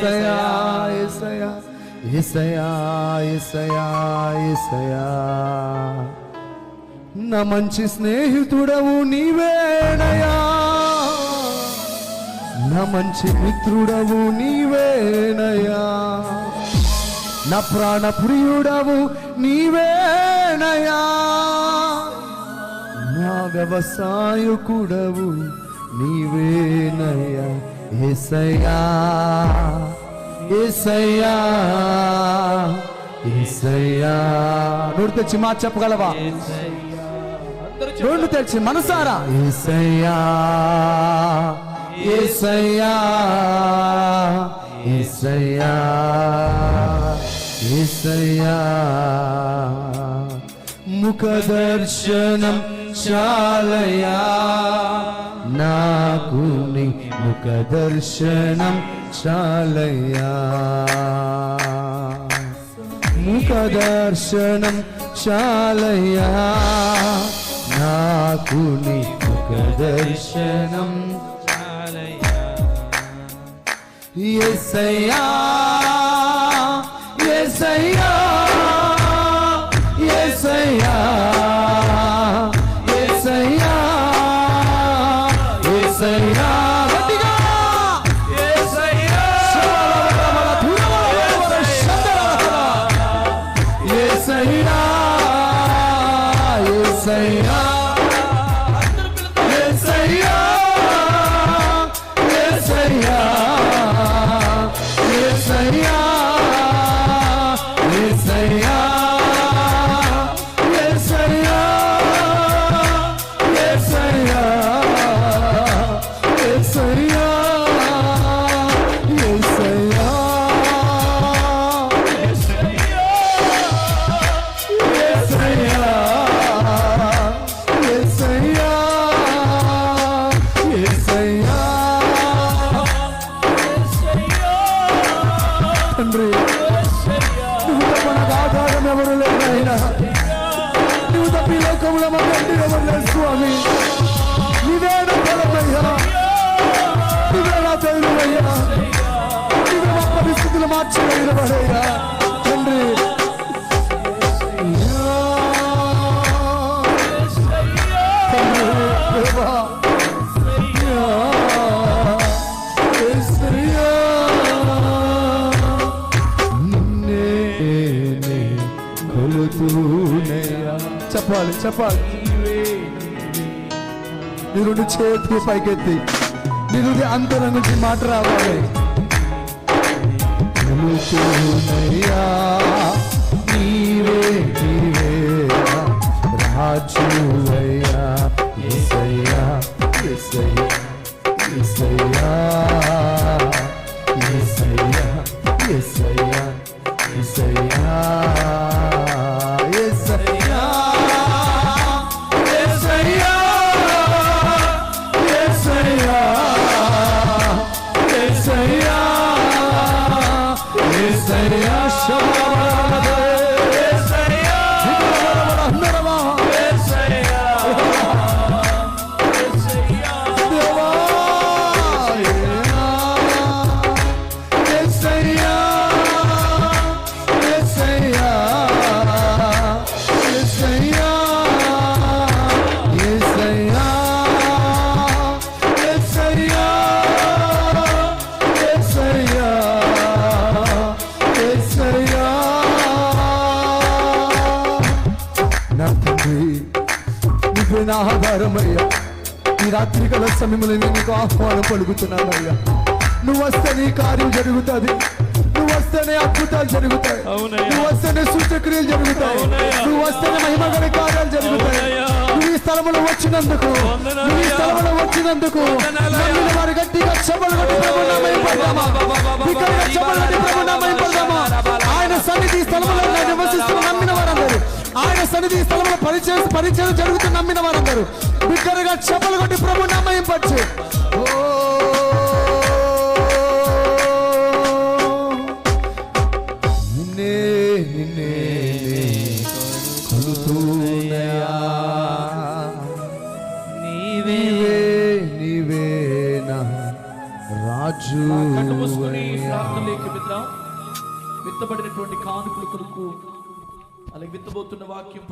యేసయ్యా యేసయ్యా యేసయ్యా యేసయ్యా యేసయ్యా నా మంచి స్నేహితుడవు నీవేనయ్యా, నా మంచి మిత్రుడవు నీవేనయ్యా, నా ప్రాణ ప్రియుడవు నీవేనయ్యా, నా వ్యవసాయకుడవు నీవేనయ్యా. యేసయ్యా యేసయ్యా యేసయ్యా. నోరు తెచ్చి మాట చెప్పగలవా? నోరు తెచ్చి మనసారా యేసయ్యా యేసయ్యా యేసయ్యా యేసయ్యా. ముఖ దర్శనం చాలయ్యా నాకు, నీ ముఖ దర్శనం చాలయ్యా, ముఖ దర్శనం చాలయ్యా నాకు, నీ ముఖ దర్శనం చాలయ్యా. యేసయ్యా యేసయ్యా యేసయ్యా యేసయ్యా యేసయ్యా. గట్టిగా యేసయ్యా యేసయ్యా యేసయ్యా యేసయ్యా యేసయ్యా యేసయ్యా యేసయ్యా యేసయ్యా యేసయ్యా యేసయ్యా యేసయ్యా తండ్రి, నువ్వు తప్ప నాకు ఆధారం ఎవరు లేదైనా, నువ్వు తప్ప ఈ లోకంలో మా తండ్రి ఎవరు లేదు స్వామి. నీవే నా బలమయ్యా, నువ్వే నా ధైర్యమయ్యా, నువ్వే మా పరిస్థితులు మార్చగలిగినవాడయ్యా తండ్రి. చెప్పాలి చెప్పాలి. నీ రెండు చేతులు పైకెత్తి నీ హృదయ అంతరం నుంచి మాట రావాలి. కొలుతునయ్యా నీవే నీవే రాజువయ్యా. యేసయ్యా యేసయ్యా యేసయ్యా యేసయ్యా యేసయ్యా యేసయ్యా యేసయ్యా యేసయ్యా యేసయ్యా యేసయ్యా యేసయ్యా శబరమదే యేసయ్యా శబరమరహందరమా యేసయ్యా యేసయ్యా దేవా యేసయ్యా యేసయ్యా యేసయ్యా యేసయ్యా యేసయ్యా యేసయ్యా యేసయ్యా. నా తండ్రి, నువ్వే నా ఆధారమయ్యా. ఈ రాత్రికాల సమయంలో నేను నీకు ఆహ్వానం పలుకుతున్నానయ్యా. నువ్వు వస్తే నీ కార్యం జరుగుతుంది, నువ్వు వస్తేనే అద్భుతాలు జరుగుతాయి, నువ్వు వస్తేనే సూచక్రియలు జరుగుతాయి, నువ్వు వస్తేనే మహిమగల కార్యాలు జరుగుతాయి. నువ్వు ఈ స్థలంలో వచ్చినందుకు, నువ్వు ఈ స్థలంలో వచ్చినందుకు నమ్మిన వారు గట్టిగా చెమలు కొట్టి ప్రభువు నామమున పడదామా, బిగ్గరగా చెమలు కొట్టి ప్రభువు నామమున పడదామా. ఆయన సన్నిధి స్థలంలో నివసిస్తున్న నమ్మిన వారందరూ, ఆయన సన్నిధి స్థలంలో పరిచయం జరుగుతున్న నమ్మిన వారందరూ బిగ్గరగా చెమలు కొట్టి ప్రభువు నామమున పడచ్చు. రాజు ప్రార్థనలోకి వెళ్దాం. విత్తబడినటువంటి కానుకల కొరకు అలాగే విత్తబోతున్న వాక్యం